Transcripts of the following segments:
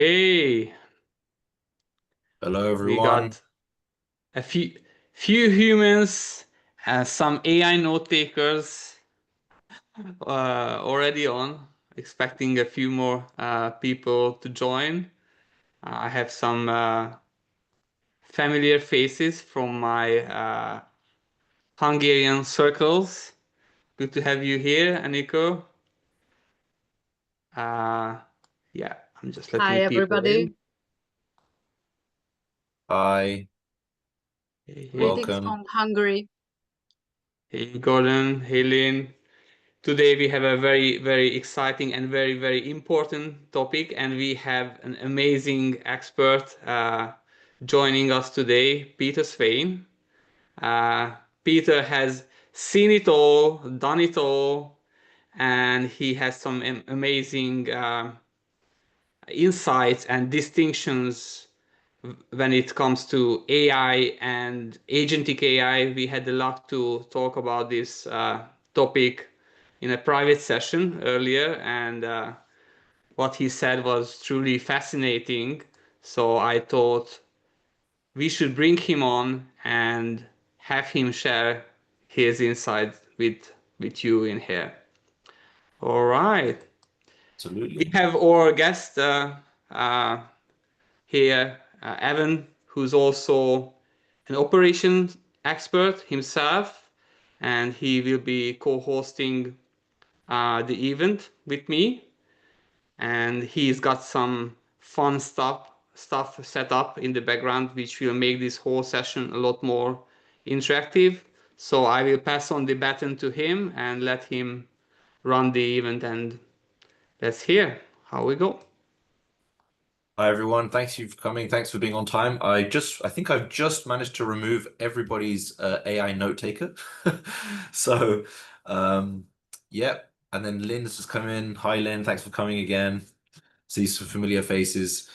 Hey, Hello, we everyone. got a few humans and some AI note takers already on, expecting a few more people to join. I have some familiar faces from my Hungarian circles. Good to have you here, Aniko. Uh, yeah, I'm just Hi, letting people everybody. in. Hi, Hey, hey, Greetings welcome. from Hungary. hey, Gordon, hey, Lynn. Today we have a very, very exciting and very, very important topic, and we have an amazing expert joining us today, Peter Swain. Uh, Peter has seen it all, done it all, and he has some amazing insights and distinctions when it comes to AI and agentic AI. We had a lot to talk about this topic in a private session earlier, and what he said was truly fascinating. So I thought we should bring him on and have him share his insight with you in here. All right. We Absolutely. have our guest uh, here, Evan, who's also an operations expert himself, and he will be co-hosting the event with me. And he's got some fun stuff set up in the background, which will make this whole session a lot more interactive. So I will pass on the baton to him and let him run the event, and let's hear how we go. Hi, everyone. Thanks you for coming. Thanks for being on time. I think I've just managed to remove everybody's AI note taker. So, um, yeah. And then Lynn's just come in. Hi, Lynn. Thanks for coming again. See some familiar faces.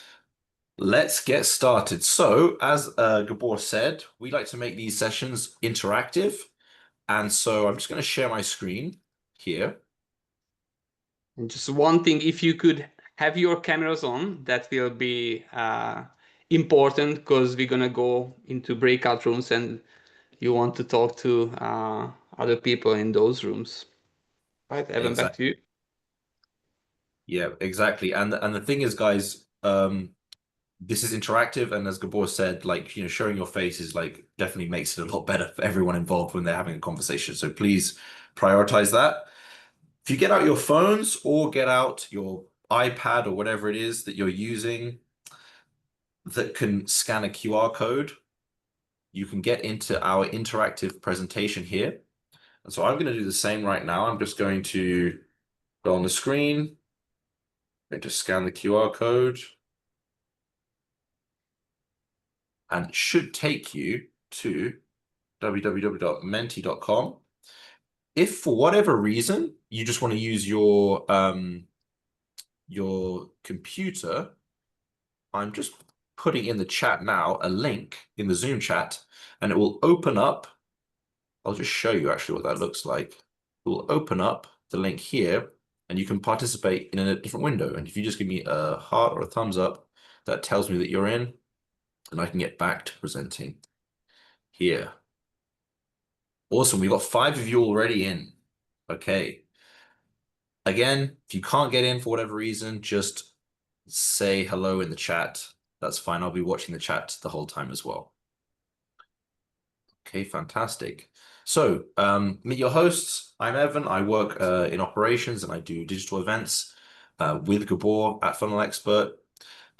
Let's get started. So, as Gabor said, we like to make these sessions interactive. And so I'm just going to share my screen here. And just one thing, if you could have your cameras on, that will be important because we're gonna go into breakout rooms and you want to talk to other people in those rooms. Right, Evan, back to Exactly. you. Yeah, exactly. And the thing is, guys, this is interactive, and as Gabor said, like, showing your face is like definitely makes it a lot better for everyone involved when they're having a conversation. So please prioritize that. If you get out your phones or get out your iPad or whatever it is that you're using that can scan a QR code, you can get into our interactive presentation here. And so I'm going to do the same right now. I'm just going to go on the screen, going to scan the QR code. And it should take you to www.menti.com. If for whatever reason you just want to use your computer, I'm just putting in the chat now a link in the Zoom chat, and it will open up. I'll just show you actually what that looks like. It will open up the link here, and you can participate in a different window. And if you just give me a heart or a thumbs up, that tells me that you're in, and I can get back to presenting here. Awesome. We've got 5 of you already in. Okay. Again, if you can't get in for whatever reason, just say hello in the chat. That's fine. I'll be watching the chat the whole time as well. Okay, fantastic. So, meet your hosts. I'm Evan. I work in operations and I do digital events with Gabor at Funnel.Expert.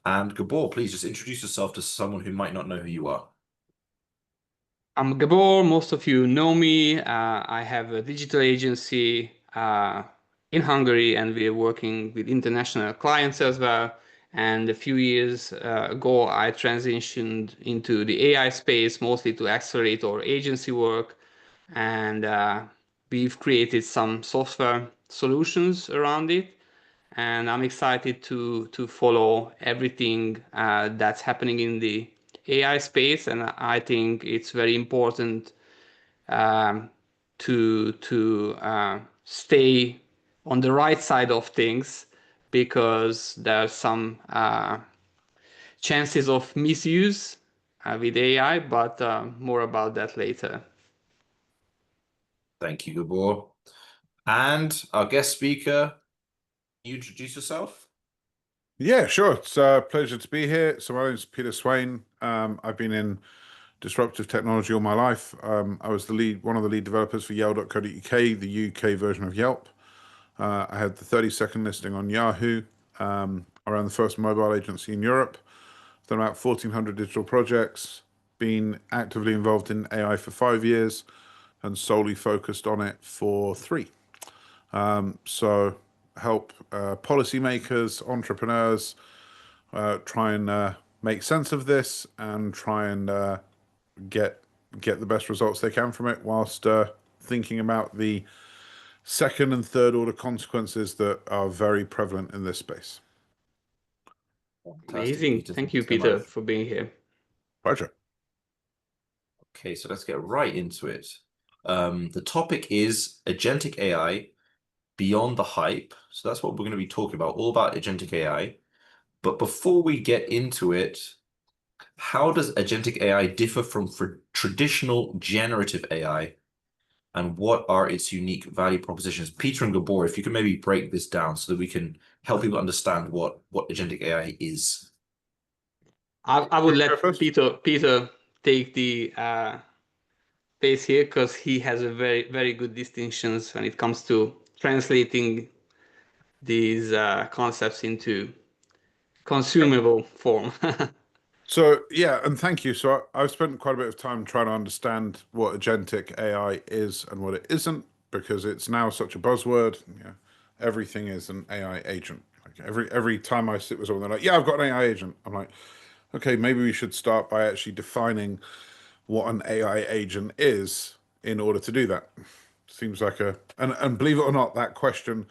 And Gabor, please just introduce yourself to someone who might not know who you are. I'm Gabor. Most of you know me. I have a digital agency in Hungary, and we're working with international clients as well. And a few years ago, I transitioned into the AI space, mostly to accelerate our agency work. And we've created some software solutions around it. And I'm excited to follow everything that's happening in the AI space, and I think it's very important um, to stay on the right side of things because there's some chances of misuse with AI, but more about that later. Thank you, Gabor. And our guest speaker, you introduce yourself? Yeah, sure. It's a pleasure to be here. So my name is Peter Swain. I've been in disruptive technology all my life. I was one of the lead developers for Yale.co.uk, the UK version of Yelp. I had the 30-second listing on Yahoo. I ran the first mobile agency in Europe. I've done about 1,400 digital projects. Been actively involved in AI for 5 years and solely focused on it for 3. So help policymakers, entrepreneurs try and make sense of this and try and get the best results they can from it, whilst thinking about the second and third order consequences that are very prevalent in this space. Fantastic, Amazing. Peter. Thank Thank you, so Peter, much. for being here. Pleasure. Okay, so let's get right into it. The topic is Agentic AI beyond the hype. So that's what we're going to be talking about, all about Agentic AI. But before we get into it, how does Agentic AI differ from traditional generative AI? And what are its unique value propositions? Peter and Gabor, if you can maybe break this down so that we can help people understand what Agentic AI is. I would let First? Peter take the pace here because he has a very good distinctions when it comes to translating these concepts into consumable form. So yeah, and thank you. So I've spent quite a bit of time trying to understand what agentic AI is and what it isn't, because it's now such a buzzword. Yeah, everything is an AI agent. Like every time I sit with someone, they're like, "Yeah, I've got an AI agent." I'm like, "Okay, maybe we should start by actually defining what an AI agent is in order to do that." Seems like and believe it or not, that question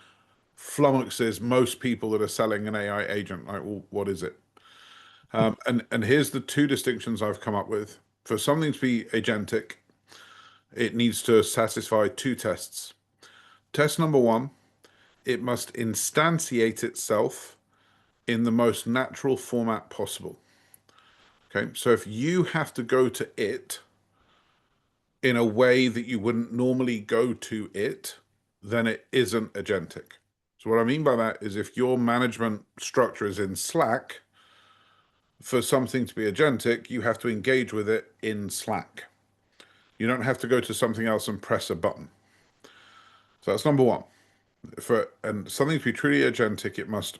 flummoxes most people that are selling an AI agent. Like, well, what is it? And here's the 2 distinctions I've come up with. For something to be agentic, it needs to satisfy 2 tests. Test number 1, it must instantiate itself in the most natural format possible. Okay, so if you have to go to it in a way that you wouldn't normally go to it, then it isn't agentic. So what I mean by that is, if your management structure is in Slack, for something to be agentic, you have to engage with it in Slack. You don't have to go to something else and press a button. So that's number 1. And something to be truly agentic, it must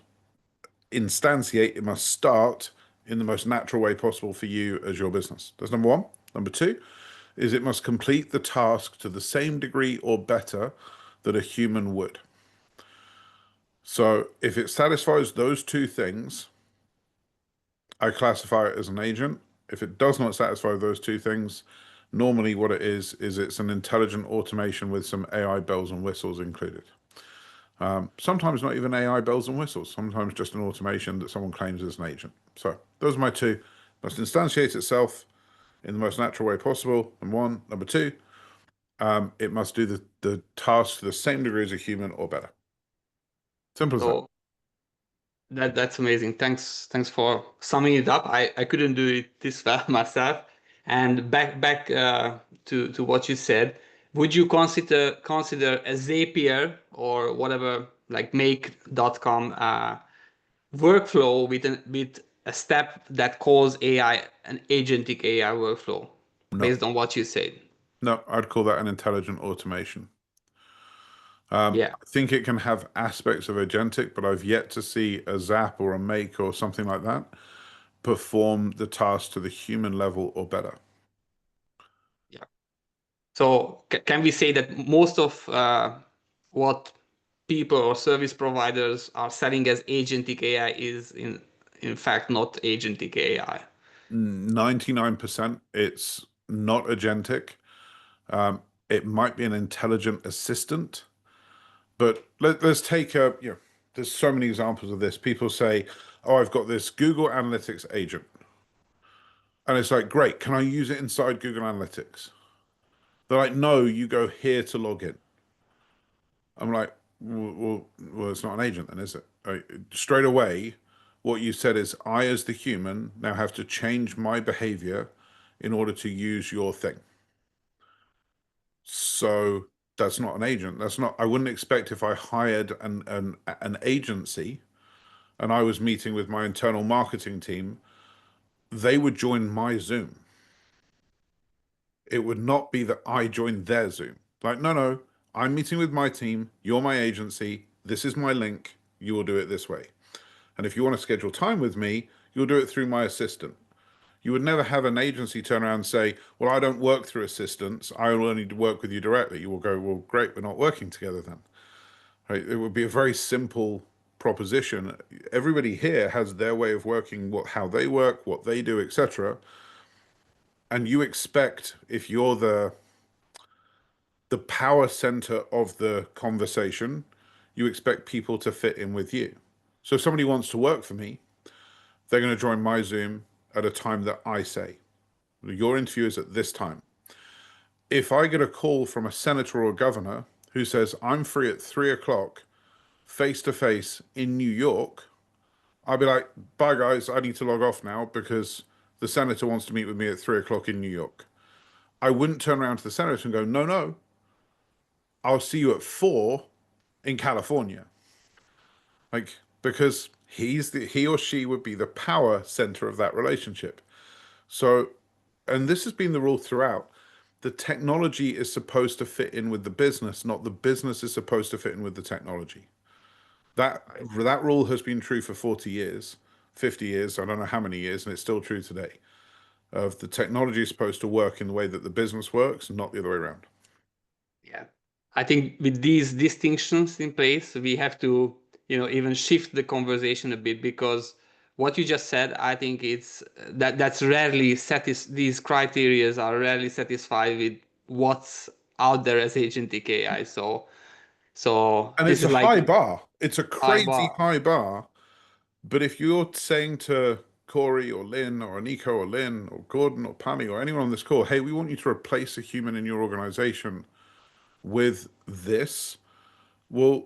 instantiate, it must start in the most natural way possible for you as your business. That's number 1. Number 2 is it must complete the task to the same degree or better that a human would. So if it satisfies those 2 things, I classify it as an agent. If it does not satisfy those 2 things, normally what it is it's an intelligent automation with some AI bells and whistles included. Sometimes not even AI bells and whistles, sometimes just an automation that someone claims as an agent. So those are my 2. Must instantiate itself in the most natural way possible, number 1. Number 2, it must do the task to the same degree as a human or better. Simple as that. So that's amazing. Thanks for summing it up. I couldn't do it this well myself. And back to what you said, would you consider a Zapier or whatever, like make.com workflow with a step that calls AI an agentic AI workflow No, based on what you said? no, I'd call that an intelligent automation. I Yeah. think it can have aspects of agentic, but I've yet to see a Zap or a Make or something like that perform the task to the human level or better. Yeah. So can we say that most of what people or service providers are selling as agentic AI is in fact not agentic AI? 99% it's not agentic. It might be an intelligent assistant, but let's take there's so many examples of this. People say, "Oh, I've got this Google Analytics agent." And it's like, "Great, can I use it inside Google Analytics?" They're like, "No, you go here to log in." I'm like, well, it's not an agent then, is it? Straight away, What you said is, I, as the human, now have to change my behavior in order to use your thing. So that's not an agent. That's not, I wouldn't expect if I hired an agency and I was meeting with my internal marketing team, they would join my Zoom. It would not be that I joined their Zoom. Like, no, no, I'm meeting with my team. You're my agency. This is my link. You will do it this way. And if you want to schedule time with me, you'll do it through my assistant. You would never have an agency turn around and say, well, I don't work through assistants. I will only work with you directly. You will go, well, great, we're not working together then. Right? It would be a very simple proposition. Everybody here has their way of working, how they work, what they do, etc. And you expect, if you're the power center of the conversation, you expect people to fit in with you. So if somebody wants to work for me, they're going to join my Zoom at a time that I say. Your interview is at this time. If I get a call from a senator or a governor who says, I'm free at 3 o'clock, face to face in New York, I'll be like, bye guys, I need to log off now because the senator wants to meet with me at 3 o'clock in New York. I wouldn't turn around to the senator and go, no, no, I'll see you at 4 in California. Like, because he or she would be the power center of that relationship. So, and this has been the rule throughout. The technology is supposed to fit in with the business, not the business is supposed to fit in with the technology. That rule has been true for 40 years, 50 years, I don't know how many years, and it's still true today. Of the technology is supposed to work in the way that the business works, not the other way around. Yeah, I think with these distinctions in place, we have to, even shift the conversation a bit, because what you just said, I think that's rarely these criterias are rarely satisfied with what's out there as agentic AI. So And this it's a is like high bar. It's a high crazy bar. high bar. But if you're saying to Corey or Lynn or Nico or Lynn or Gordon or Pammy or anyone on this call, hey, we want you to replace a human in your organization with this, well,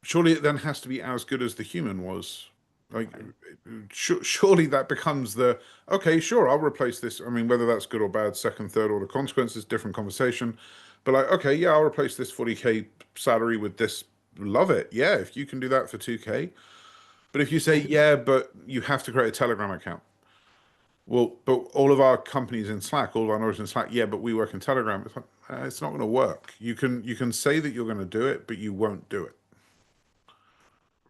surely it then has to be as good as the human was. Like, surely that becomes okay, sure, I'll replace this. I mean, whether that's good or bad, second, third order consequences, different conversation. But like, okay, yeah, I'll replace this 40K salary with this. Love it. Yeah, if you can do that for 2K. But if you say, yeah, but you have to create a Telegram account. Well, but all of our companies in Slack, all of our knowledge in Slack, yeah, but we work in Telegram. It's like, it's not going to work. You can say that you're going to do it, but you won't do it.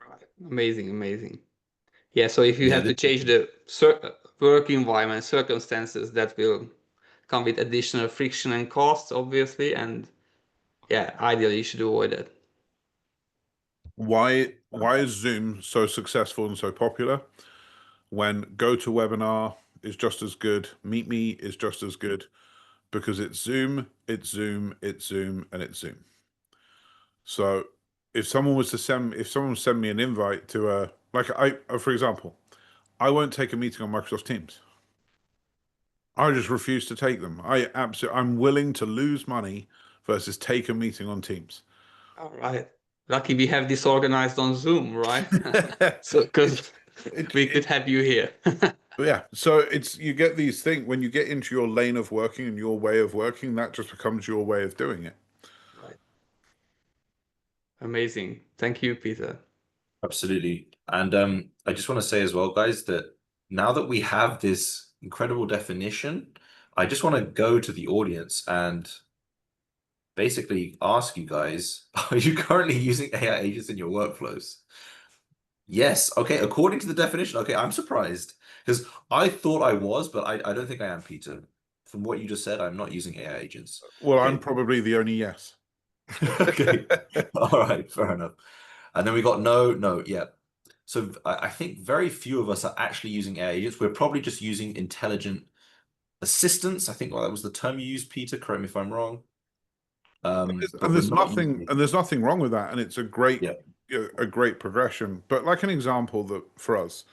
Right. Amazing, amazing. Yeah, so if you Yeah, have to change the work environment, circumstances, that will come with additional friction and costs, obviously, and yeah, ideally you should avoid it. Why is Zoom so successful and so popular when GoToWebinar is just as good, Meet Me is just as good, because it's Zoom, it's Zoom, it's Zoom, and it's Zoom. So if someone was to send me an invite to for example, I won't take a meeting on Microsoft Teams. I just refuse to take them. I'm willing to lose money versus take a meeting on Teams. All right. Lucky we have this organized on Zoom, right? So, because we could have you here. Yeah, so you get these things when you get into your lane of working and your way of working, that just becomes your way of doing it. Right. Amazing. Thank you, Peter. absolutely. And I just want to say as well, guys, that now that we have this incredible definition, I just want to go to the audience and basically ask you guys, are you currently using AI agents in your workflows? Yes. Okay. According to the definition. Okay. I'm surprised because I thought I was, but I don't think I am, Peter. From what you just said, I'm not using AI agents. Well, Okay. I'm probably the only yes. Okay. All right. Fair enough. And then we got no. Yeah. So I think very few of us are actually using AI agents. We're probably just using intelligent assistants. I think that was the term you used, Peter. Correct me if I'm wrong. And But we're there's not nothing using. and there's nothing wrong with that, and it's Yeah. a great progression. But like an example that for us,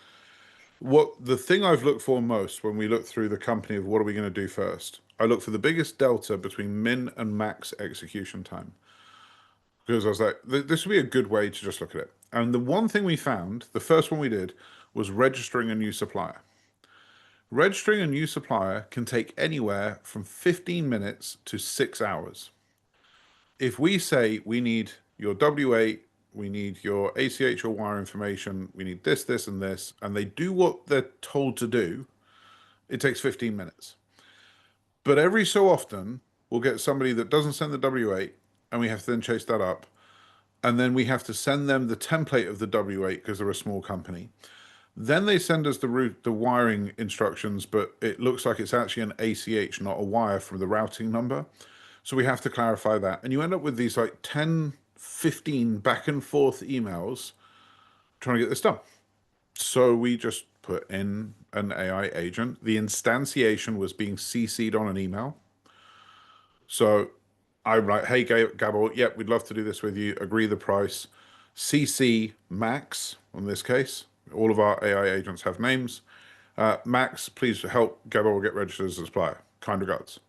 the thing I've looked for most when we look through the company of what are we going to do first, I look for the biggest delta between min and max execution time. Because I was like, this would be a good way to just look at it. And the one thing we found, the first one we did, was registering a new supplier. Registering a new supplier can take anywhere from 15 minutes to 6 hours. If we say we need your W8, we need your ACH or wire information, we need this, this, and this, and they do what they're told to do, it takes 15 minutes. But every so often, we'll get somebody that doesn't send the W8, and we have to then chase that up. And then we have to send them the template of the W8 because they're a small company. Then they send us the wiring instructions, but it looks like it's actually an ACH, not a wire from the routing number. So we have to clarify that. And you end up with these like 10, 15 back and forth emails trying to get this done. So we just put in an AI agent. The instantiation was being CC'd on an email. So I'm like, hey, Gabor, yep, we'd love to do this with you. Agree the price. CC Max, in this case. All of our AI agents have names. Max, please help Gabor get registered as a supplier. Kind regards.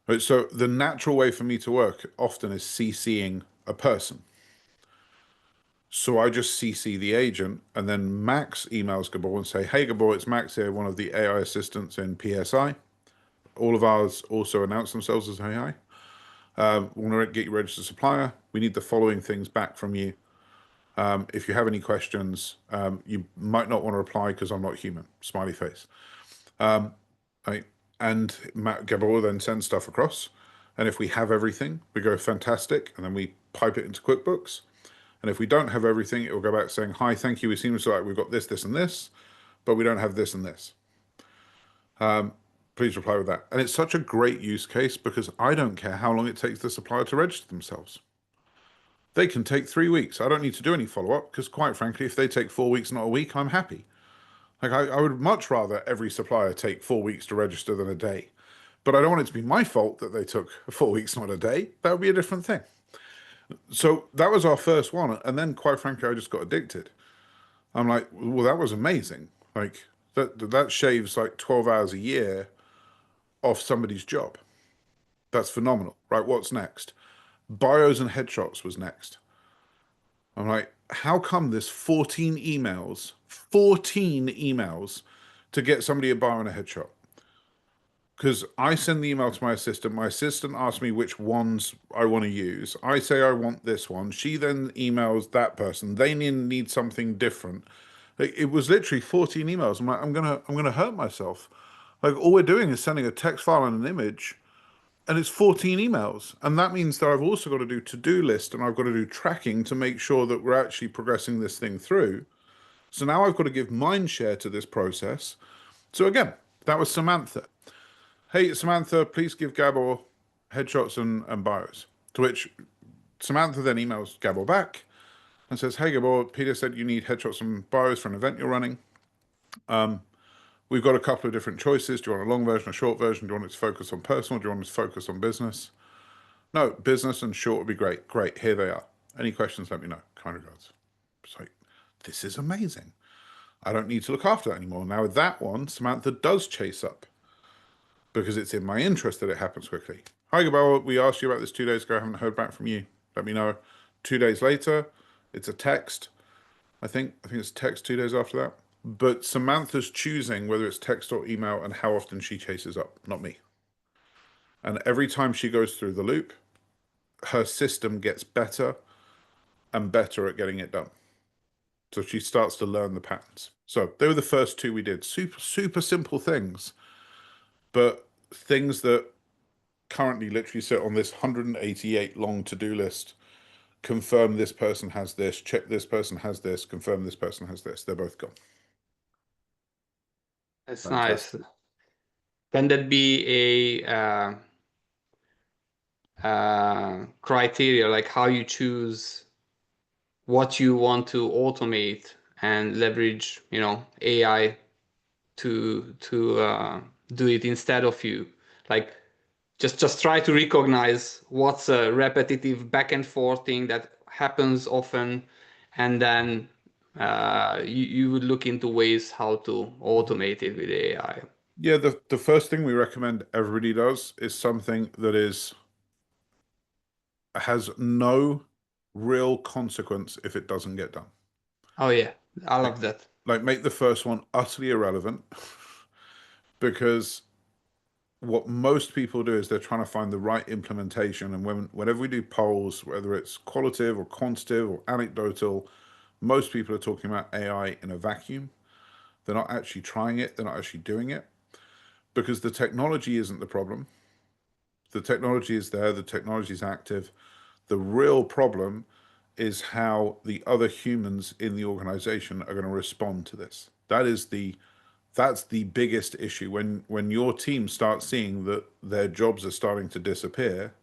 Right, so the natural way for me to work often is CCing a person. So I just CC the agent, and then Max emails Gabor and say, hey, Gabor, it's Max here, one of the AI assistants in PSI. All of ours also announce themselves as AI. We want to get you registered supplier. We need the following things back from you. If you have any questions, you might not want to reply because I'm not human. Smiley face. Right? And Gabor then sends stuff across. And if we have everything, we go fantastic. And then we pipe it into QuickBooks. And if we don't have everything, it will go back saying, hi, thank you. It seems like we've got this, this, and this, but we don't have this and this. Please reply with that. And it's such a great use case because I don't care how long it takes the supplier to register themselves. They can take 3 weeks. I don't need to do any follow-up because quite frankly, if they take 4 weeks, not a week, I'm happy. Like I would much rather every supplier take 4 weeks to register than a day. But I don't want it to be my fault that they took 4 weeks, not a day. That would be a different thing. So that was our first one. And then quite frankly, I just got addicted. I'm like, well, that was amazing. Like that shaves like 12 hours a year off somebody's job. That's phenomenal, right? What's next? Bios and headshots was next. I'm like, how come there's 14 emails to get somebody a bio and a headshot? Because I send the email to my assistant asks me which ones I want to use. I say I want this one. She then emails that person. They need something different. Like, it was literally 14 emails. I'm like, I'm gonna hurt myself. Like all we're doing is sending a text file and an image, and it's 14 emails. And that means that I've also got to do to-do list and I've got to do tracking to make sure that we're actually progressing this thing through. So now I've got to give mind share to this process. So again, that was Samantha. Hey, Samantha, please give Gabor headshots and bios. To which Samantha then emails Gabor back and says, hey, Gabor, Peter said you need headshots and bios for an event you're running. We've got a couple of different choices. Do you want a long version, a short version? Do you want it to focus on personal? Do you want it to focus on business? No, business and short would be great. Great, here they are. Any questions, let me know. Kind regards. It's like, this is amazing. I don't need to look after that anymore. Now with that one, Samantha does chase up because it's in my interest that it happens quickly. Hi, Gabor, we asked you about this 2 days ago. I haven't heard back from you. Let me know. 2 days later, it's a text. I think it's text 2 days after that. But Samantha's choosing whether it's text or email and how often she chases up, not me. And every time she goes through the loop, her system gets better and better at getting it done. So she starts to learn the patterns. So they were the first two we did. Super, super simple things, but things that currently literally sit on this 188 long to-do list. Confirm this person has this, check this person has this, confirm this person has this. They're both gone. That's Fantastic. nice. Can that be a criteria, like how you choose what you want to automate and leverage, AI to do it instead of you? Like just try to recognize what's a repetitive back and forth thing that happens often, and then you would look into ways how to automate it with AI. Yeah, the first thing we recommend everybody does is something that has no real consequence if it doesn't get done. Oh yeah, I Like, love that. like make the first one utterly irrelevant because what most people do is they're trying to find the right implementation. And whenever we do polls, whether it's qualitative or quantitative or anecdotal, most people are talking about AI in a vacuum. They're not actually trying it. They're not actually doing it because the technology isn't the problem. The technology is there. The technology is active. The real problem is how the other humans in the organization are going to respond to this. That's the biggest issue. When your team starts seeing that their jobs are starting to disappear,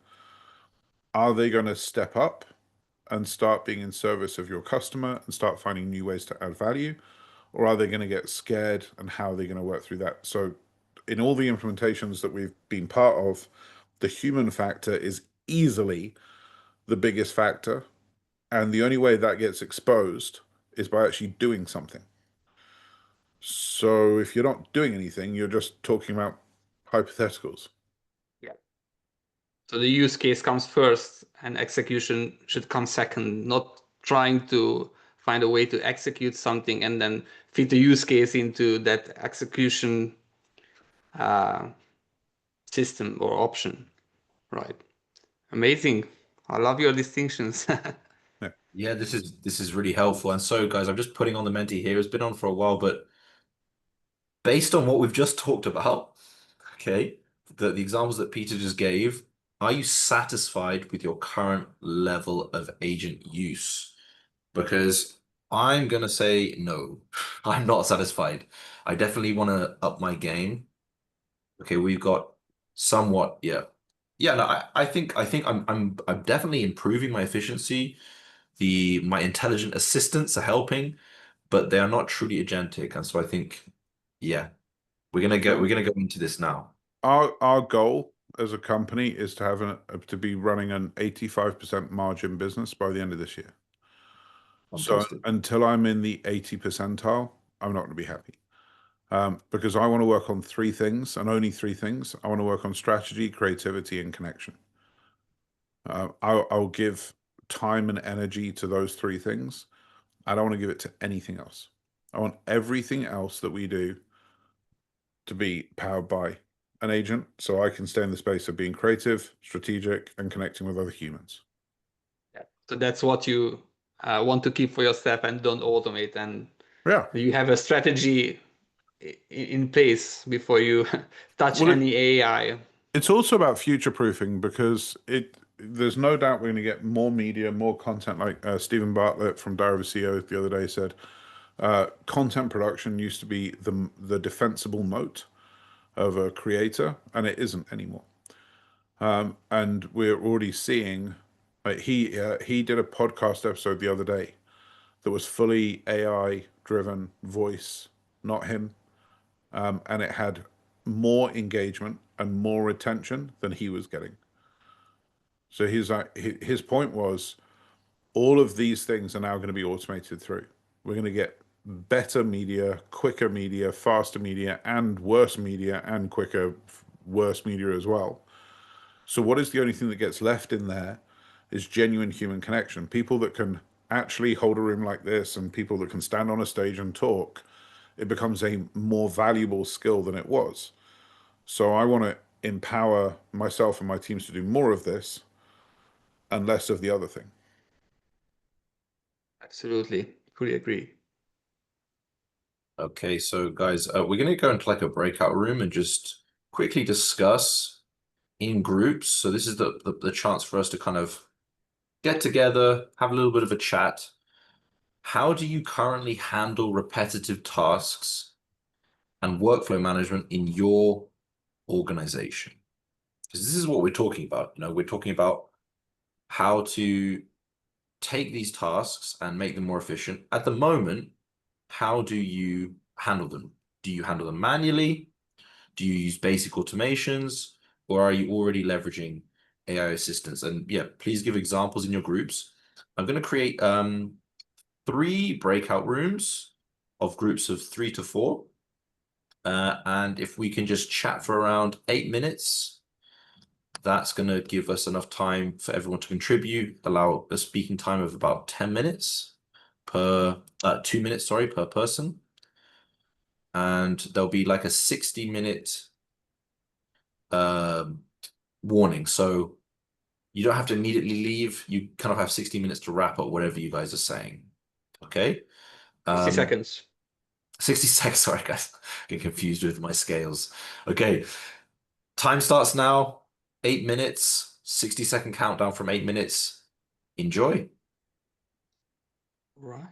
are they going to step up and start being in service of your customer and start finding new ways to add value? Or are they going to get scared, and how are they going to work through that? So in all the implementations that we've been part of, the human factor is easily the biggest factor. And the only way that gets exposed is by actually doing something. So if you're not doing anything, you're just talking about hypotheticals. Yeah. So the use case comes first and execution should come second, not trying to find a way to execute something and then fit the use case into that execution system or option. Right. Amazing. I love your distinctions. Yeah, this is really helpful. And so, guys, I'm just putting on the Menti here. It's been on for a while, but based on what we've just talked about, okay, the examples that Peter just gave, are you satisfied with your current level of agent use? Because I'm gonna say no, I'm not satisfied. I definitely want to up my game. Okay, we've got somewhat, yeah. Yeah, no, I think I'm definitely improving my efficiency. My intelligent assistants are helping, but they are not truly agentic. And so I think, yeah, we're gonna go into this now. Our goal as a company is to have to be running an 85% margin business by the end of this year. So Fantastic. until I'm in the 80 percentile, I'm not going to be happy. Because I want to work on three things and only three things. I want to work on strategy, creativity, and connection. I'll give time and energy to those three things. I don't want to give it to anything else. I want everything else that we do to be powered by an agent so I can stay in the space of being creative, strategic, and connecting with other humans. Yeah. So that's what you want to keep for yourself and don't automate. And Yeah. you have a strategy in place before you touch Well, any AI. it's also about future proofing because there's no doubt we're going to get more media, more content. Like Stephen Bartlett from Diary of a CEO the other day said, content production used to be the defensible moat of a creator, and it isn't anymore. And we're already seeing, like he did a podcast episode the other day that was fully AI driven voice, not him, and it had more engagement and more retention than he was getting. So his point was, all of these things are now going to be automated through. We're going to get better media, quicker media, faster media, and worse media, and quicker, worse media as well. So what is the only thing that gets left in there is genuine human connection. People that can actually hold a room like this and people that can stand on a stage and talk. It becomes a more valuable skill than it was. So I want to empower myself and my teams to do more of this and less of the other thing. Absolutely. Fully agree. Okay, so guys, we're gonna go into like a breakout room and just quickly discuss in groups. So this is the chance for us to kind of get together, have a little bit of a chat. How do you currently handle repetitive tasks and workflow management in your organization? Because this is what we're talking about. You know, we're talking about how to take these tasks and make them more efficient. At the moment, how do you handle them? Do you handle them manually? Do you use basic automations? Or are you already leveraging AI assistants? And yeah, please give examples in your groups. I'm going to create 3 breakout rooms of groups of 3 to 4. And if we can just chat for around 8 minutes, that's going to give us enough time for everyone to contribute, allow a speaking time of about 10 minutes per 2 minutes, sorry, per person. and there'll be like a 60-minute warning. So you don't have to immediately leave. You kind of have 60 minutes to wrap up whatever you guys are saying. Okay? 60 seconds. 60 seconds. Sorry, guys. Get confused with my scales. Okay. Time starts now. 8 minutes. 60-second countdown from 8 minutes. Enjoy. Right.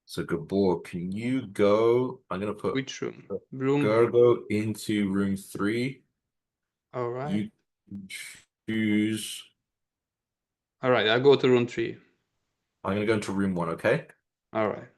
So Gabor, can you go? I'm gonna put Which room? Room. Gergo into room 3. All right. You choose. All right. I'll go to room 3. I'm gonna go into room 1, okay? All right.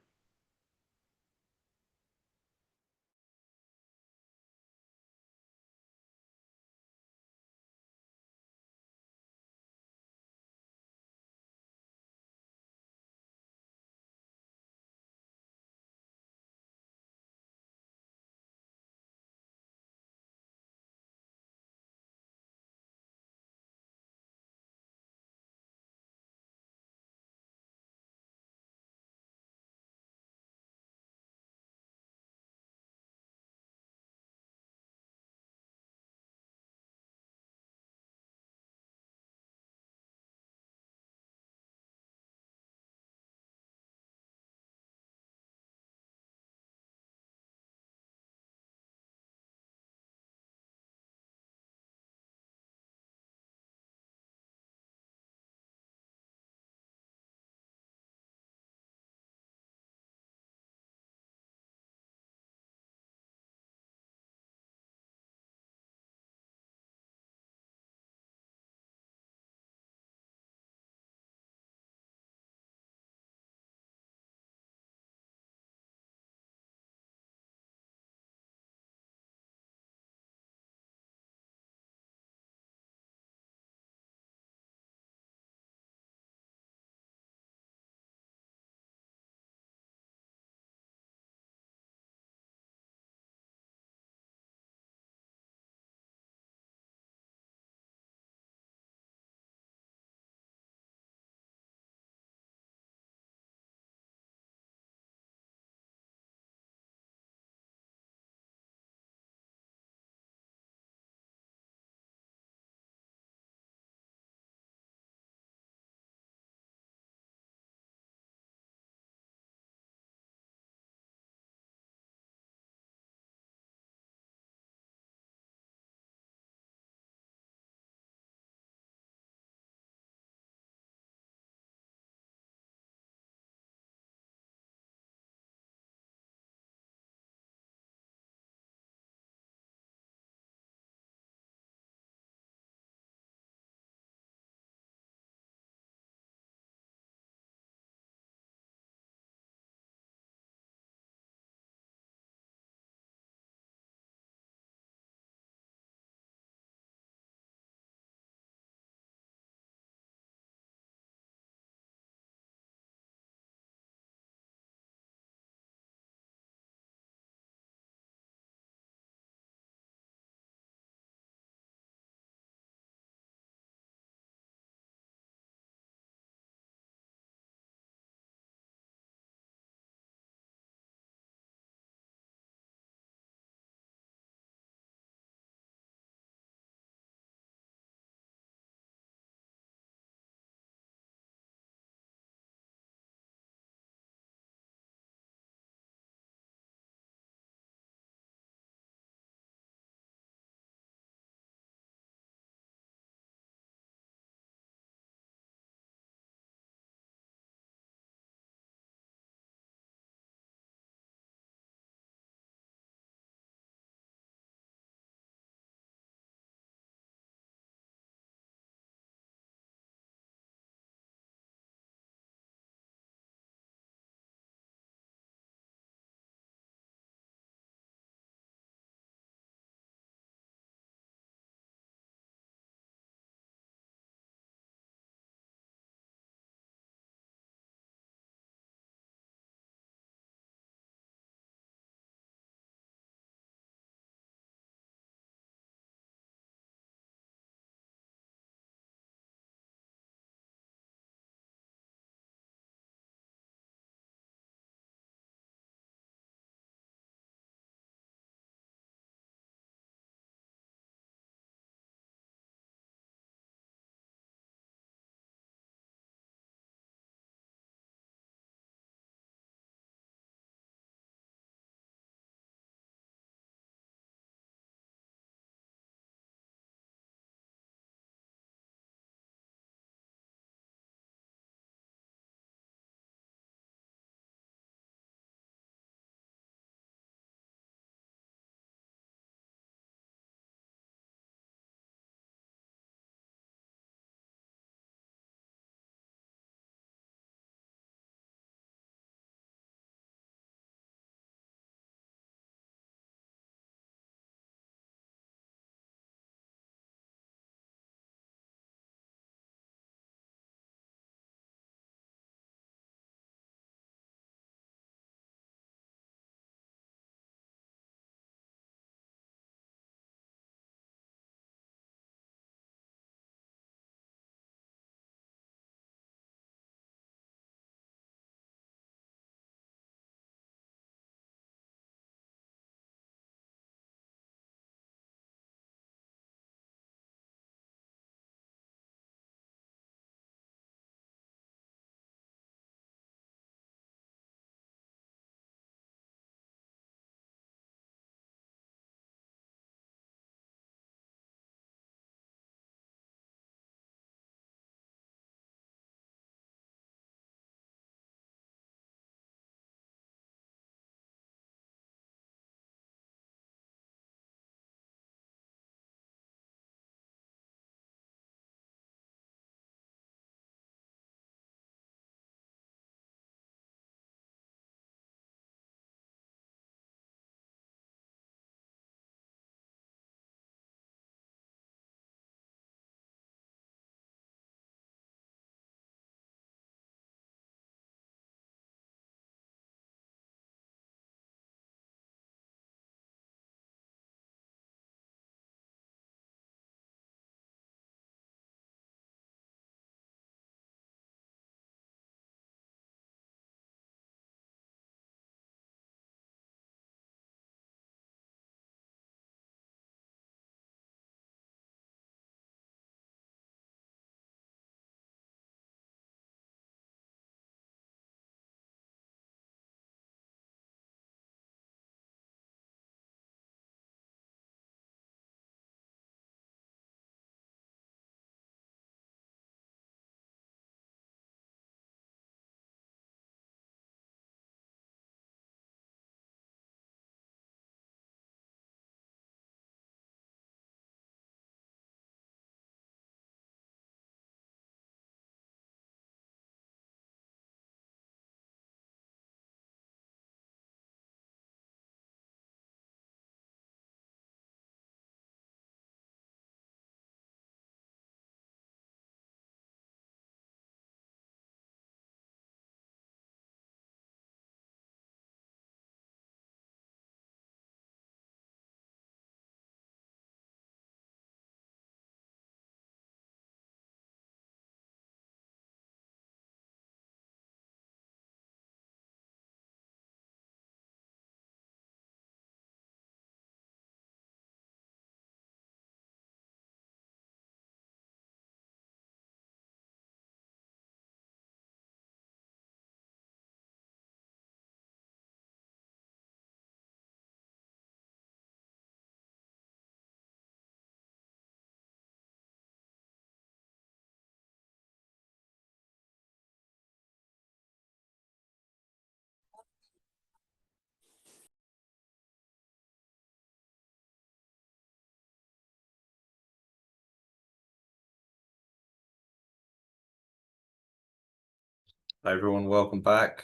Hi everyone, welcome back.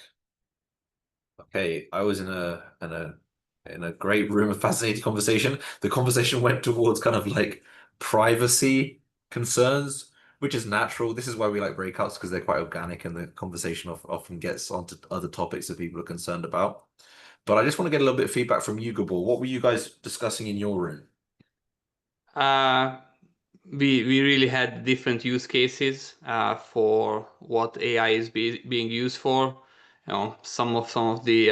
Okay, I was in a great room of fascinating conversation. The conversation went towards kind of like privacy concerns, which is natural. This is why we like breakouts because they're quite organic and the conversation often gets onto other topics that people are concerned about. But I just want to get a little bit of feedback from you, Gabor. What were you guys discussing in your room? Uh, we really had different use cases for what AI is being used for. Some of the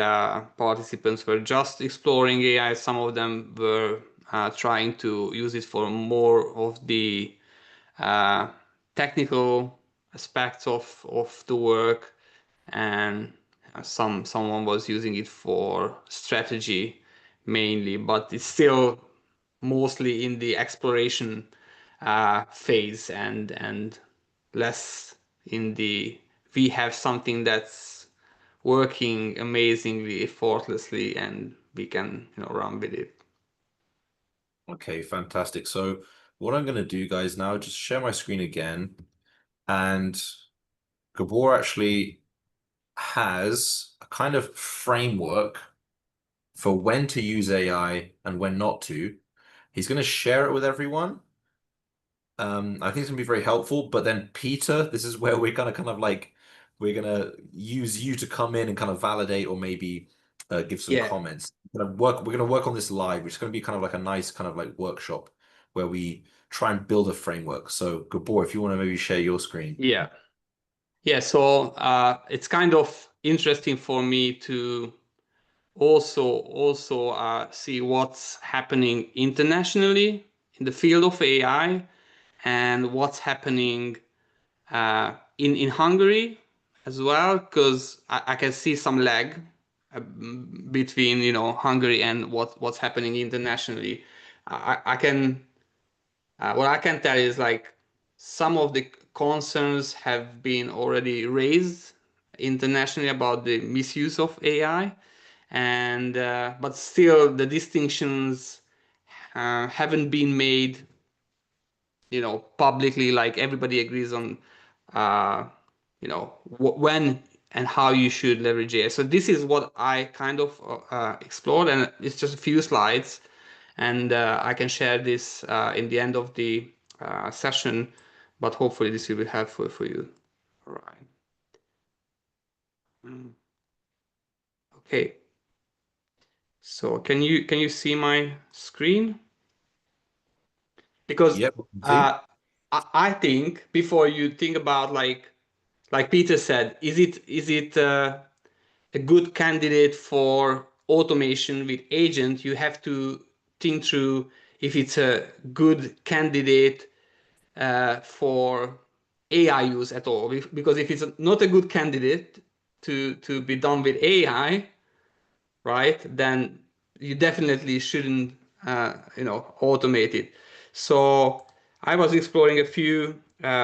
participants were just exploring AI. Some of them were trying to use it for more of the uh, technical aspects of the work, and someone was using it for strategy mainly, but it's still mostly in the exploration phase, and less in the we have something that's working amazingly effortlessly and we can run with it. Okay, fantastic. So what I'm going to do, guys, now just share my screen again. And Gabor actually has a kind of framework for when to use AI and when not to. He's going to share it with everyone. I think it's going to be very helpful. But then Peter, this is where we're going to kind of like we're going to use you to come in and kind of validate or maybe give some Yeah, comments. We're going to work on this live, which is going to be kind of like a nice kind of like workshop where we try and build a framework. So Gabor, if you want to maybe share your screen. yeah, yeah. So it's kind of interesting for me to also see what's happening internationally in the field of AI, and what's happening in Hungary as well, because I can see some lag between Hungary and what's happening internationally. I can what I can tell is like some of the concerns have been already raised internationally about the misuse of AI, and but still the distinctions haven't been made publicly, like everybody agrees on uh, when and how you should leverage AI. So this is what I kind of explored, and it's just a few slides, and I can share this in the end of the session, but hopefully this will be helpful for you. All right. Okay. So can you see my screen? Because Yep. See? I think before you think about, like Peter said, is it a good candidate for automation with agent? You have to think through if it's a good candidate for AI use at all. Because if it's not a good candidate to be done with AI, right, then you definitely shouldn't automate it. So I was exploring a few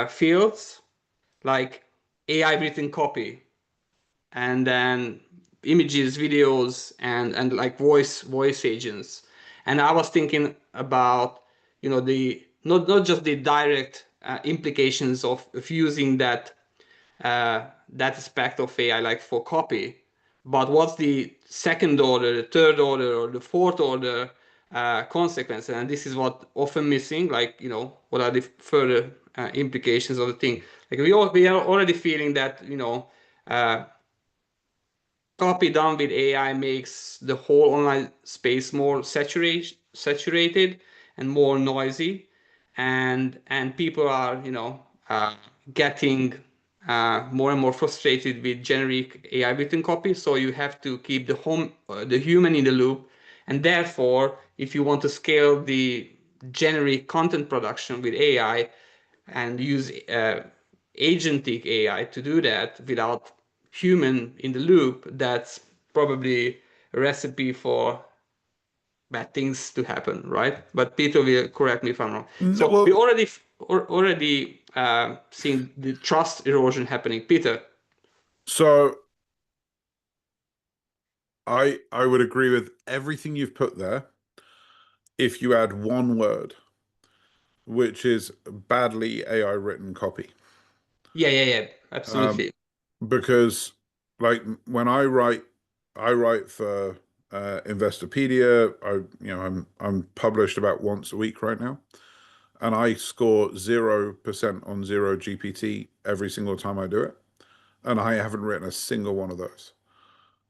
fields like AI written copy, and then images, videos, and like voice agents. And I was thinking about the not just the direct implications of using that aspect of AI like for copy, but what's the second order, the third order, or the fourth order consequence? And this is what often missing, like what are the further implications of the thing? Like we are already feeling that uh, copy done with AI makes the whole online space more saturated and more noisy, and people are getting more and more frustrated with generic AI written copy. So you have to keep the human in the loop, and therefore, if you want to scale the generic content production with AI and use agentic AI to do that without human in the loop, that's probably a recipe for bad things to happen, right? But Peter will correct me if I'm wrong. No, So we well, already seen the trust erosion happening. Peter. so I would agree with everything you've put there if you add one word, which is badly AI written copy. Yeah, absolutely. because like when I write for Investopedia. I'm published about once a week right now, and I score 0% on zero GPT every single time I do it, and I haven't written a single one of those.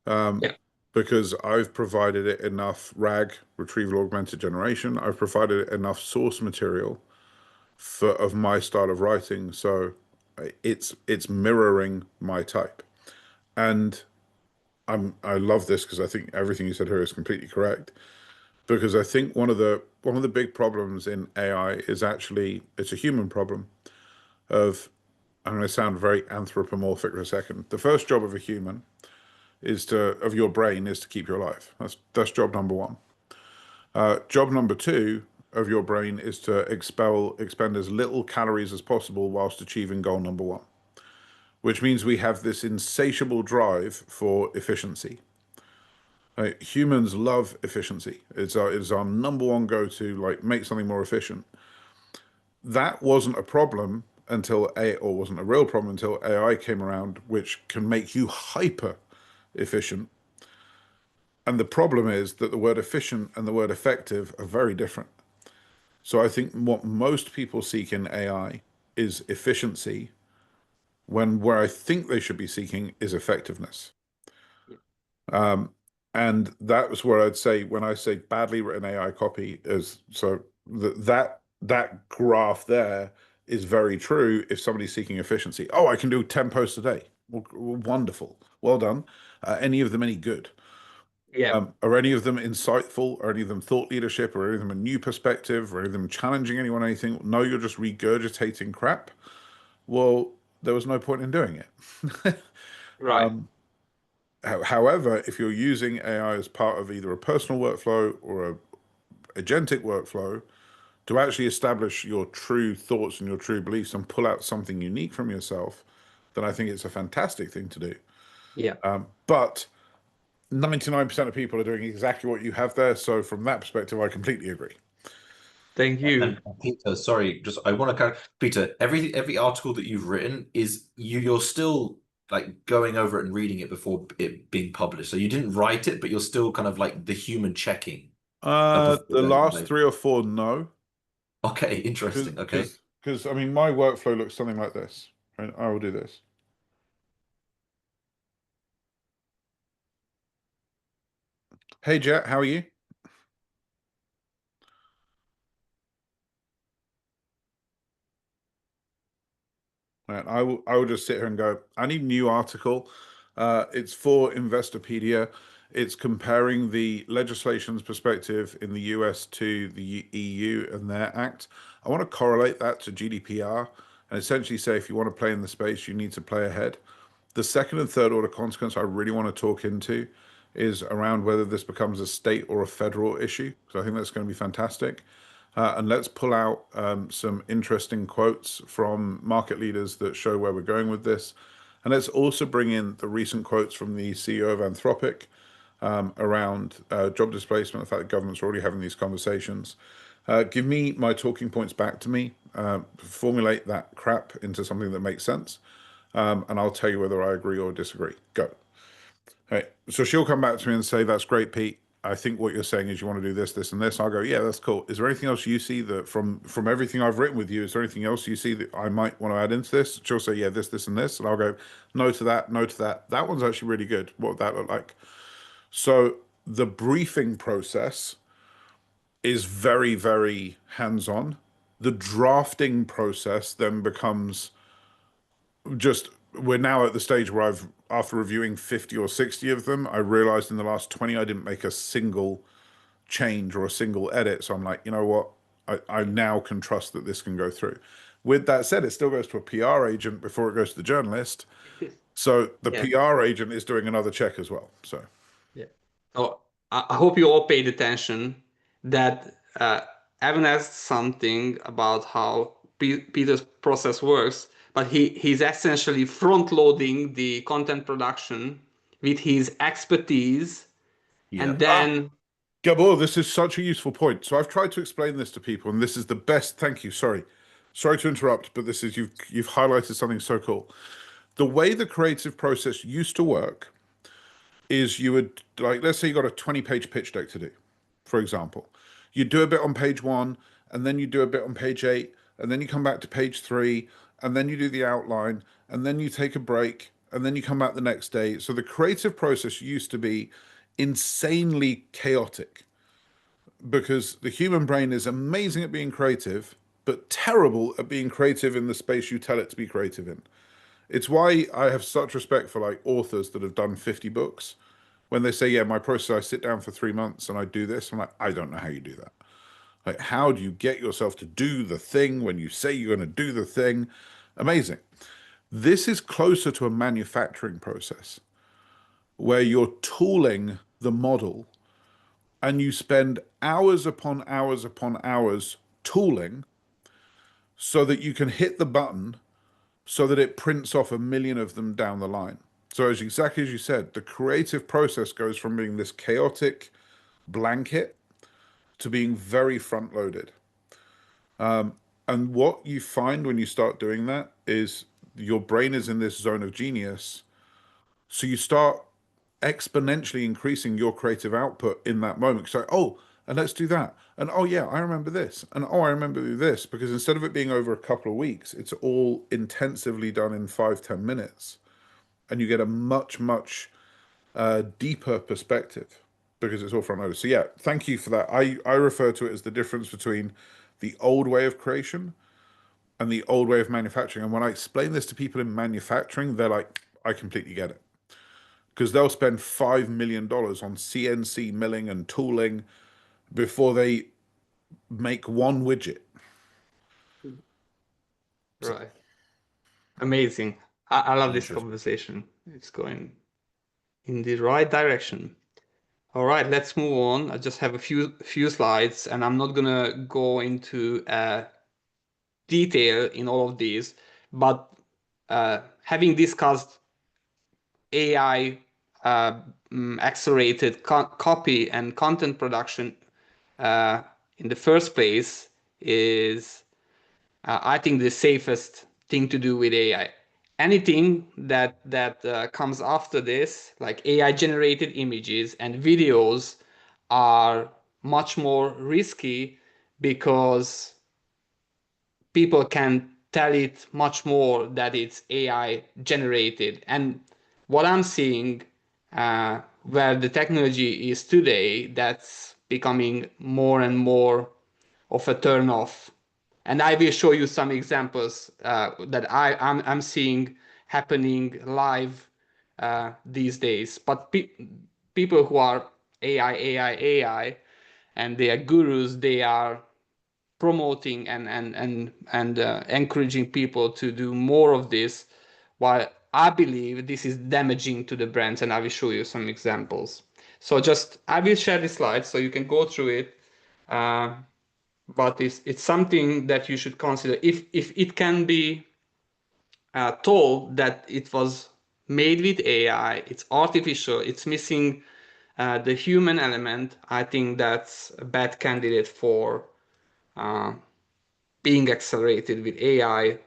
Yeah. Because I've provided it enough RAG, retrieval augmented generation. I've provided it enough source material of my style of writing, so it's mirroring my type. And I love this because I think everything you said here is completely correct. Because I think one of the big problems in AI is actually it's a human problem of I'm going to sound very anthropomorphic for a second. The first job of a human of your brain is to keep you alive. That's job number one. Job number two of your brain is to expend as little calories as possible whilst achieving goal number one, which means we have this insatiable drive for efficiency. Humans love efficiency. It's our number one go-to, like make something more efficient. That wasn't a problem or wasn't a real problem until AI came around, which can make you hyper efficient. And the problem is that the word efficient and the word effective are very different. So I think what most people seek in AI is efficiency, when where I think they should be seeking is effectiveness. Yeah. And that was where I'd say when I say badly written AI copy is that graph there is very true if somebody's seeking efficiency. Oh, I can do 10 posts a day. Well, wonderful. Well done. Any of them any good? Yeah. Are any of them insightful? Are any of them thought leadership? Or any of them a new perspective? Or any of them challenging anyone, anything? No, you're just regurgitating crap. Well, there was no point in doing it. Right. However, if you're using AI as part of either a personal workflow or a agentic workflow to actually establish your true thoughts and your true beliefs and pull out something unique from yourself, then I think it's a fantastic thing to do. Yeah. But 99% of people are doing exactly what you have there. So from that perspective, I completely agree. Thank you. And Peter, sorry, just I want to kind of Peter, every article that you've written is you're still like going over it and reading it before it being published. So you didn't write it, but you're still kind of like the human checking before The going last live. 3 or 4, no. Okay, interesting. Okay. Because I mean, my workflow looks something like this. Right? I will do this. Hey, Jet, how are you? Right, I will just sit here and go, I need a new article. It's for Investopedia. It's comparing the legislation's perspective in the US to the EU and their act. I want to correlate that to GDPR and essentially say if you want to play in the space, you need to play ahead. The second and third order consequence I really want to talk into is around whether this becomes a state or a federal issue. So I think that's going to be fantastic. And let's pull out some interesting quotes from market leaders that show where we're going with this. And let's also bring in the recent quotes from the CEO of Anthropic around job displacement, the fact that government's already having these conversations. Give me my talking points back to me, formulate that crap into something that makes sense, and I'll tell you whether I agree or disagree. Go. Right. So she'll come back to me and say, "That's great, Pete. I think what you're saying is you want to do this, this, and this." I'll go, "Yeah, that's cool. Is there anything else you see that from everything I've written with you? Is there anything else you see that I might want to add into this?" She'll say, "Yeah, this, and this," and I'll go, "No to that, no to that. That one's actually really good. What would that look like?" So the briefing process is very, very hands-on. The drafting process then becomes just we're now at the stage where after reviewing 50 or 60 of them, I realized in the last 20 I didn't make a single change or a single edit. So I'm like, you know what? I now can trust that this can go through. With that said, it still goes to a PR agent before it goes to the journalist. So the Yeah. PR agent is doing another check as well. So Yeah. So I hope you all paid attention that Evan asked something about how Peter's process works, but he's essentially front loading the content production with his expertise, Yeah. and then Gabor, this is such a useful point. So I've tried to explain this to people, and this is the best. Thank you. Sorry to interrupt, but this is you've highlighted something so cool. The way the creative process used to work is you would, like, let's say you got a 20-page pitch deck to do, for example. You do a bit on page 1, and then you do a bit on page 8, and then you come back to page 3, and then you do the outline, and then you take a break, and then you come back the next day. So the creative process used to be insanely chaotic because the human brain is amazing at being creative, but terrible at being creative in the space you tell it to be creative in. It's why I have such respect for like authors that have done 50 books. When they say, yeah, my process, I sit down for 3 months and I do this, I'm like, I don't know how you do that. Like, how do you get yourself to do the thing when you say you're going to do the thing? Amazing. This is closer to a manufacturing process where you're tooling the model and you spend hours upon hours upon hours tooling so that you can hit the button so that it prints off 1 million of them down the line. So as exactly as you said, the creative process goes from being this chaotic blanket to being very front loaded. And what you find when you start doing that is your brain is in this zone of genius. So you start exponentially increasing your creative output in that moment. So, oh, and let's do that. And oh, yeah, I remember this. And oh, I remember this. Because instead of it being over a couple of weeks, it's all intensively done in 5-10 minutes. And you get a much, much deeper perspective because it's all front loaded. So, yeah, thank you for that. I refer to it as the difference between the old way of creation and the old way of manufacturing. And when I explain this to people in manufacturing, they're like, I completely get it. Because they'll spend $5 million on CNC milling and tooling before they make one widget. Right. Amazing. I love this Interesting. conversation. It's going in the right direction. All right, let's move on. I just have a few slides, and I'm not gonna go into detail in all of these, but having discussed AI accelerated copy and content production in the first place is, I think, the safest thing to do with AI. Anything that comes after this, like AI generated images and videos, are much more risky because people can tell it much more that it's AI generated. And what I'm seeing, where the technology is today, that's becoming more and more of a turn off. And I will show you some examples that I'm seeing happening live these days. But people who are AI, and they are gurus, they are promoting and encouraging people to do more of this, while I believe this is damaging to the brands, and I will show you some examples. So just, I will share the slides so you can go through it, but it's something that you should consider. If it can be told that it was made with AI, it's artificial, it's missing the human element, I think that's a bad candidate for being accelerated with AI,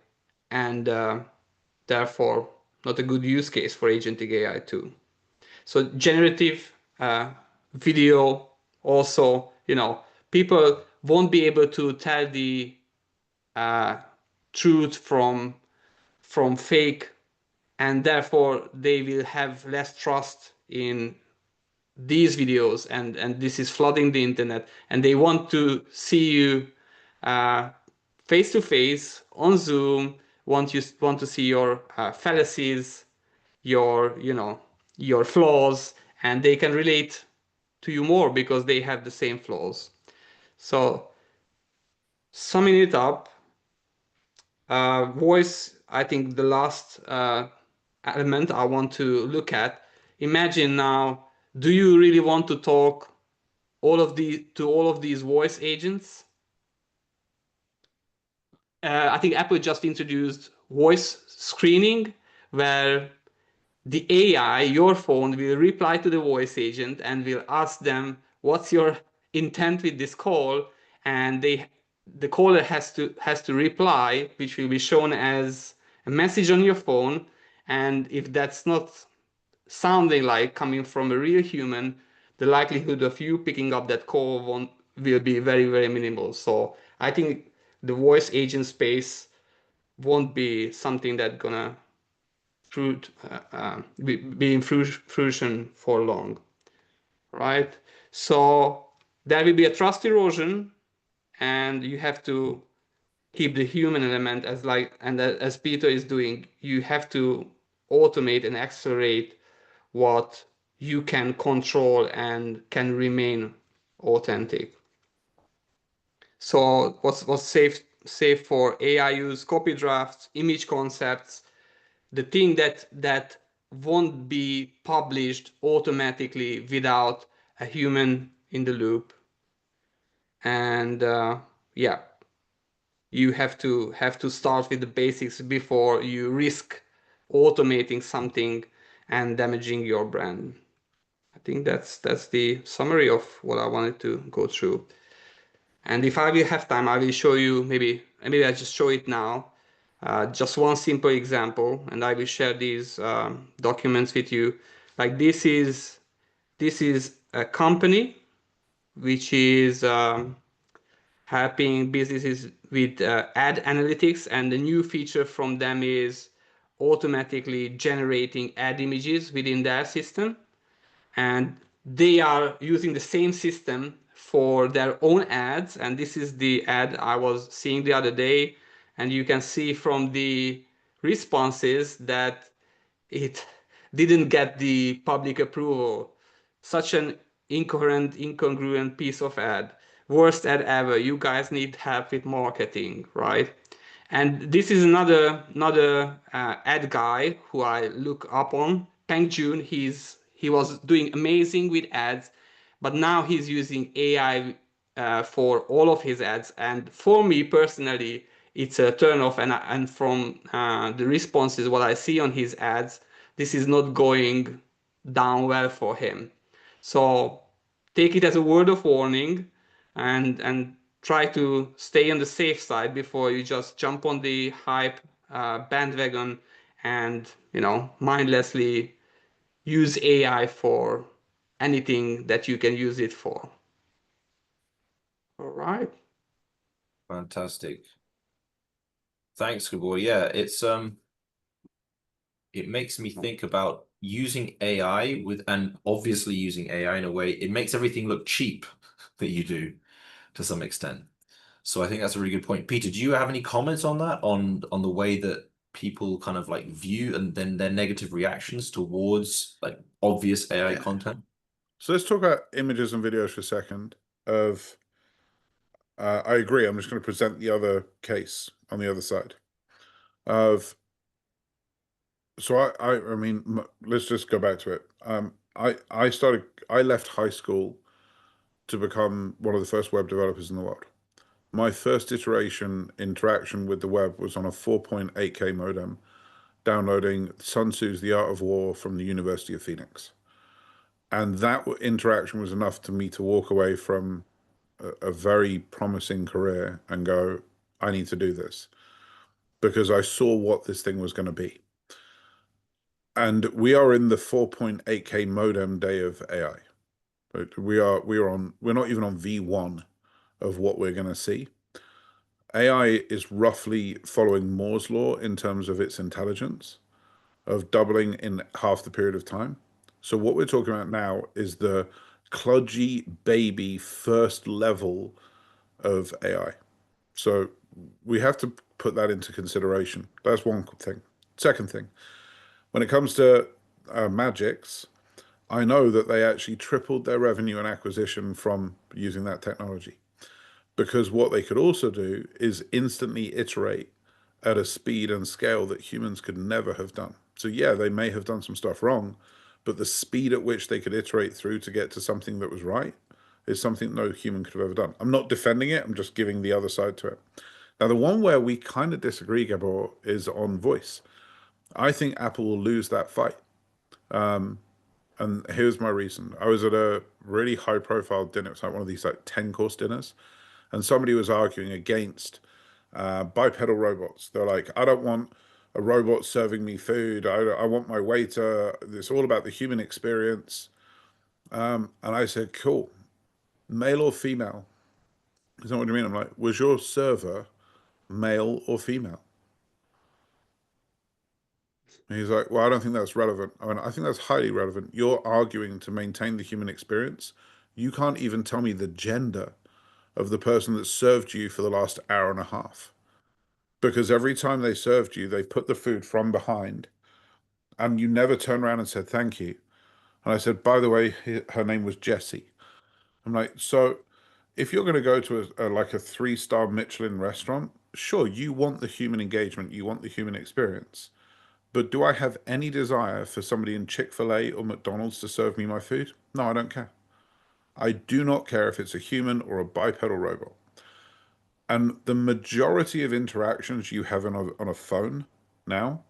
and therefore not a good use case for agentic AI too. So generative video also, people won't be able to tell the truth from fake, and therefore they will have less trust in these videos, and this is flooding the internet, and they want to see you face to face on Zoom, want to see your fallacies, your flaws, and they can relate to you more because they have the same flaws. So summing it up, voice, I think the last element I want to look at. Imagine now, do you really want to talk to all of these voice agents? I think Apple just introduced voice screening, where the AI, your phone, will reply to the voice agent and will ask them, what's your intent with this call? And the caller has to reply, which will be shown as a message on your phone. And if that's not sounding like coming from a real human, the likelihood of you picking up that call will be very, very minimal. So I think the voice agent space won't be something that's gonna be in fruition for long, right? So there will be a trust erosion, and you have to keep the human element as Peter is doing. You have to automate and accelerate what you can control and can remain authentic. So what's safe for AI use, copy drafts, image concepts, the thing that won't be published automatically without a human in the loop. And yeah, you have to start with the basics before you risk automating something and damaging your brand. I think that's the summary of what I wanted to go through. And if I will have time, I will show you, maybe I just show it now. Just one simple example, and I will share these documents with you. Like this is a company which is helping businesses with ad analytics, and the new feature from them is automatically generating ad images within their system. And they are using the same system for their own ads, and this is the ad I was seeing the other day, and you can see from the responses that it didn't get the public approval. Such an incoherent, incongruent piece of ad. Worst ad ever. You guys need help with marketing, right? And this is another ad guy who I look up on, Peng Jun. He was doing amazing with ads, but now he's using AI for all of his ads. And for me personally, it's a turn off. And from the responses, what I see on his ads, this is not going down well for him. So take it as a word of warning, and try to stay on the safe side before you just jump on the hype bandwagon and mindlessly use AI for anything that you can use it for. All right. Fantastic. Thanks, Gabor. Yeah, it makes me think about using AI and obviously using AI in a way, it makes everything look cheap that you do to some extent. So I think that's a really good point. Peter, do you have any comments on that, on the way that people kind of like view and then their negative reactions towards like obvious AI content? So let's talk about images and videos for a second. I agree. I'm just going to present the other case on the other side. So I mean, let's just go back to it. I left high school to become one of the first web developers in the world. My first interaction with the web was on a 4.8K modem, downloading Sun Tzu's The Art of War from the University of Phoenix. And that interaction was enough to me to walk away from a very promising career and go, I need to do this, because I saw what this thing was going to be. And we are in the 4.8K modem day of AI. We're not even on V1 of what we're going to see. AI is roughly following Moore's law in terms of its intelligence, of doubling in half the period of time. So what we're talking about now is the kludgy baby first level of AI. So we have to put that into consideration. That's one thing. Second thing, when it comes to Magix, I know that they actually tripled their revenue and acquisition from using that technology, because what they could also do is instantly iterate at a speed and scale that humans could never have done. So yeah, they may have done some stuff wrong, but the speed at which they could iterate through to get to something that was right is something no human could have ever done. I'm not defending it, I'm just giving the other side to it. Now, the one where we kind of disagree, Gabor, is on voice. I think Apple will lose that fight. And here's my reason. I was at a really high profile dinner. It's like one of these like 10-course dinners. And somebody was arguing against bipedal robots. They're like, I don't want a robot serving me food. I want my waiter. It's all about the human experience. And I said, cool, male or female? Is that what you mean? I'm like, was your server male or female? And he's like, well, I don't think that's relevant. I mean, I think that's highly relevant. You're arguing to maintain the human experience. You can't even tell me the gender of the person that served you for the last hour and a half. Because every time they served you, they put the food from behind and you never turned around and said thank you. And I said, by the way, her name was Jessie. I'm like, so if you're going to go to like a 3-star Michelin restaurant, sure, you want the human engagement, you want the human experience. But do I have any desire for somebody in Chick-fil-A or McDonald's to serve me my food? No, I don't care. I do not care if it's a human or a bipedal robot. And the majority of interactions you have on a phone now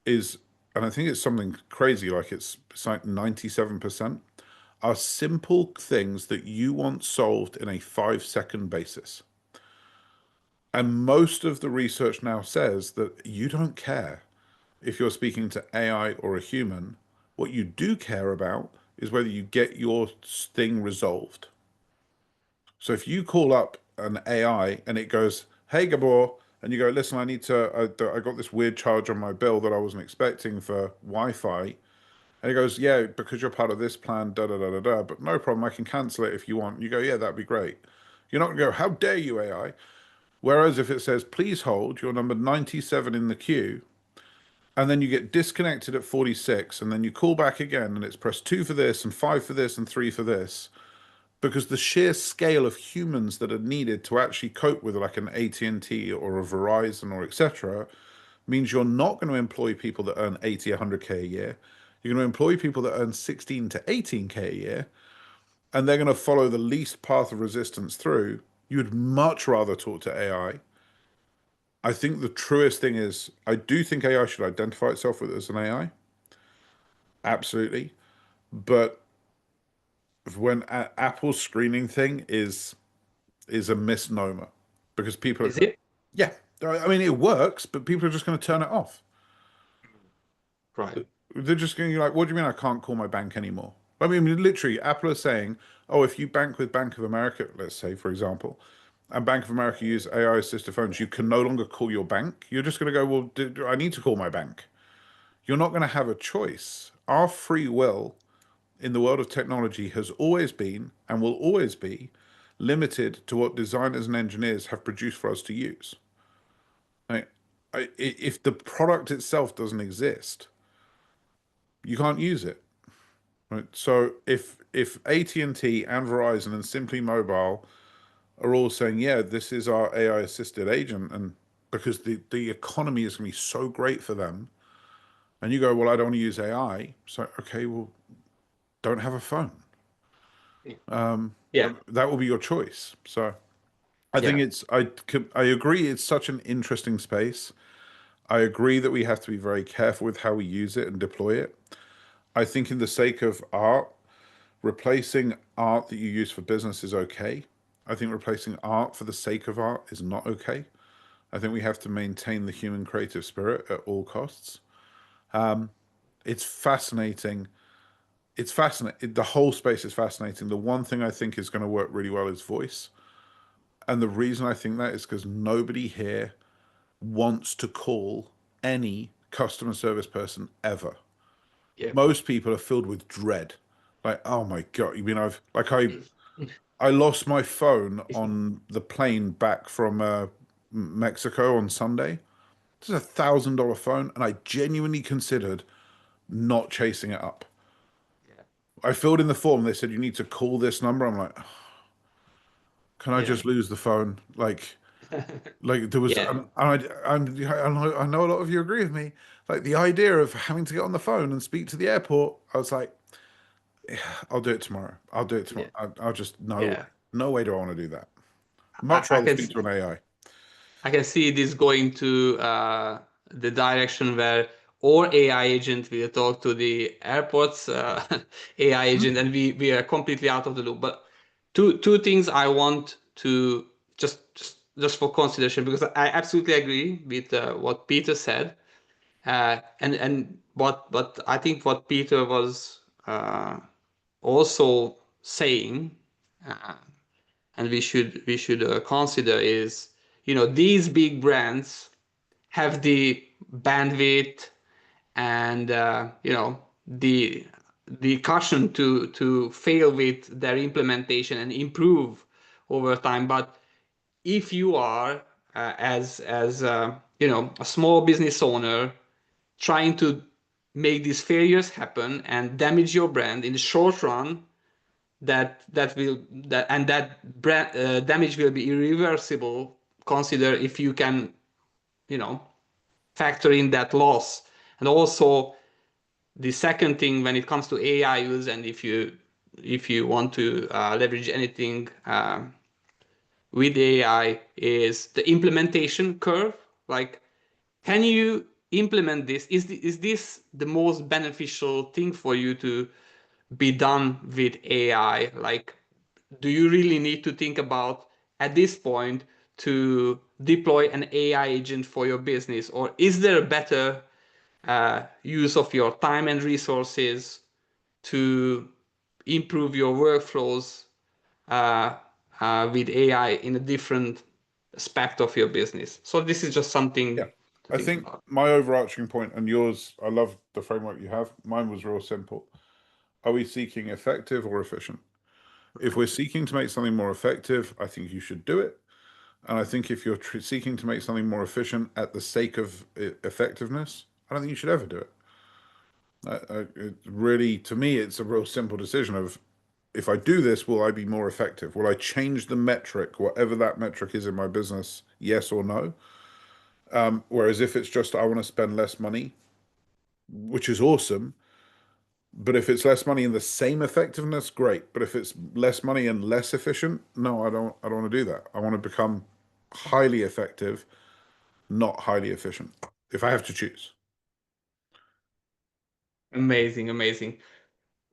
is, and I think it's something crazy, like it's like 97%, are simple things that you want solved in a 5-second basis. And most of the research now says that you don't care if you're speaking to AI or a human. What you do care about is whether you get your thing resolved. So if you call up an AI and it goes, hey, Gabor, and you go, listen, I got this weird charge on my bill that I wasn't expecting for Wi-Fi. And he goes, yeah, because you're part of this plan, da da da da da. But no problem, I can cancel it if you want. You go, yeah, that'd be great. You're not going to go, how dare you, AI? Whereas if it says, please hold, you're number 97 in the queue, and then you get disconnected at 46, and then you call back again, and it's press 2 for this, and 5 for this, and 3 for this, because the sheer scale of humans that are needed to actually cope with like an AT&T or a Verizon or etc. means you're not going to employ people that earn 80, 100K a year. You're going to employ people that earn 16 to 18K a year, and they're going to follow the least path of resistance through. You'd much rather talk to AI. I think the truest thing is, I do think AI should identify itself as an AI. Absolutely. But when Apple's screening thing is a misnomer because people Is are, it? yeah, I mean, it works, but people are just going to turn it off. Right. They're just going to be like, what do you mean I can't call my bank anymore? I mean, literally, Apple are saying, oh, if you bank with Bank of America, let's say, for example, and Bank of America use AI assisted phones, you can no longer call your bank. You're just going to go, well, I need to call my bank. You're not going to have a choice. Our free will in the world of technology has always been and will always be limited to what designers and engineers have produced for us to use. Like, if the product itself doesn't exist, you can't use it. Right? So if AT&T and Verizon and Simply Mobile are all saying, yeah, this is our AI assisted agent, and because the economy is going to be so great for them, and you go, well, I don't want to use AI, so okay, well, don't have a phone. Yeah. That will be your choice. So I think Yeah. I agree it's such an interesting space. I agree that we have to be very careful with how we use it and deploy it. I think in the sake of art, replacing art that you use for business is okay. I think replacing art for the sake of art is not okay. I think we have to maintain the human creative spirit at all costs. It's fascinating. It's fascinating. The whole space is fascinating. The one thing I think is going to work really well is voice. And the reason I think that is because nobody here wants to call any customer service person ever. Yeah. Most people are filled with dread. Like, oh my God, you mean I lost my phone on the plane back from Mexico on Sunday. This is $1,000 phone, and I genuinely considered not chasing it up. Yeah. I filled in the form. They said you need to call this number. I'm like, can I Yeah. just lose the phone? Like there was, Yeah. I know a lot of you agree with me. Like the idea of having to get on the phone and speak to the airport, I was like, "Yeah, I'll do it tomorrow. I'll do it tomorrow. Yeah. I'll just Yeah. no way do I want to do that. I, Much I rather can speak to an AI. I can see this going to the direction where our AI agent will talk to the airport's AI agent, and we are completely out of the loop. But two things I want to just for consideration, because I absolutely agree with what Peter said. And what I think what Peter was also saying, and we should consider is, these big brands have the bandwidth and the caution to fail with their implementation and improve over time. But if you are as a small business owner trying to make these failures happen and damage your brand in the short run, that brand damage will be irreversible. Consider if you can factor in that loss. And also the second thing, when it comes to AI use, and if you want to leverage anything with AI, is the implementation curve. Like, can you implement this? Is this the most beneficial thing for you to be done with AI? Like, do you really need to think about at this point to deploy an AI agent for your business, or is there a better use of your time and resources to improve your workflows with AI in a different aspect of your business? So this is just something to I think think about. my overarching point, and yours, I love the framework you have. Mine was real simple. Are we seeking effective or efficient? If we're seeking to make something more effective, I think you should do it. And I think if you're seeking to make something more efficient at the sake of effectiveness, I don't think you should ever do it. It really, to me, it's a real simple decision of, if I do this, will I be more effective? Will I change the metric, whatever that metric is in my business, yes or no? Whereas if it's just, I want to spend less money, which is awesome, but if it's less money and the same effectiveness, great. But if it's less money and less efficient, no, I don't want to do that. I want to become highly effective, not highly efficient, if I have to choose. Amazing, amazing.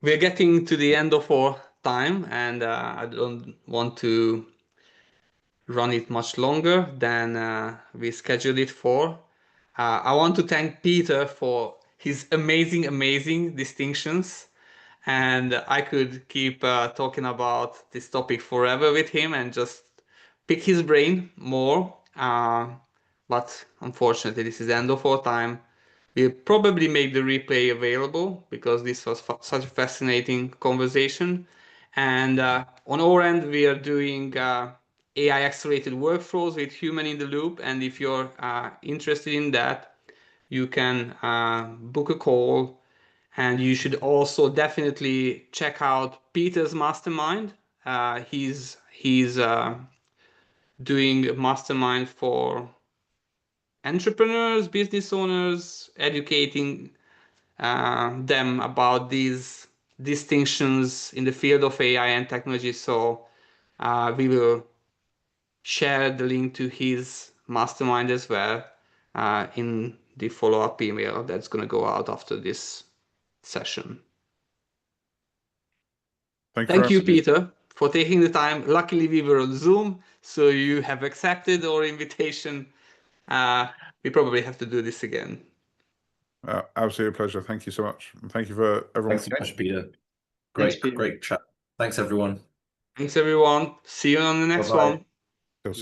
We're getting to the end of our time, and I don't want to run it much longer than we scheduled it for. I want to thank Peter for his amazing distinctions, and I could keep talking about this topic forever with him and just pick his brain more. But unfortunately, this is the end of our time. We'll probably make the replay available because this was such a fascinating conversation. And on our end, we are doing AI accelerated workflows with human in the loop. And if you're interested in that, you can book a call. And you should also definitely check out Peter's mastermind. He's doing a mastermind for entrepreneurs, business owners, educating them about these distinctions in the field of AI and technology. So we will share the link to his mastermind as well in the follow-up email that's going to go out after this session. Thank you, Peter, for taking the time. Luckily, we were on Zoom, so you have accepted our invitation. We probably have to do this again. Absolutely a pleasure. Thank you so much. And thank you for everyone. Thanks so much, Peter. Thanks, Peter. Great chat. Thanks, everyone. Thanks, everyone. See you on the next one.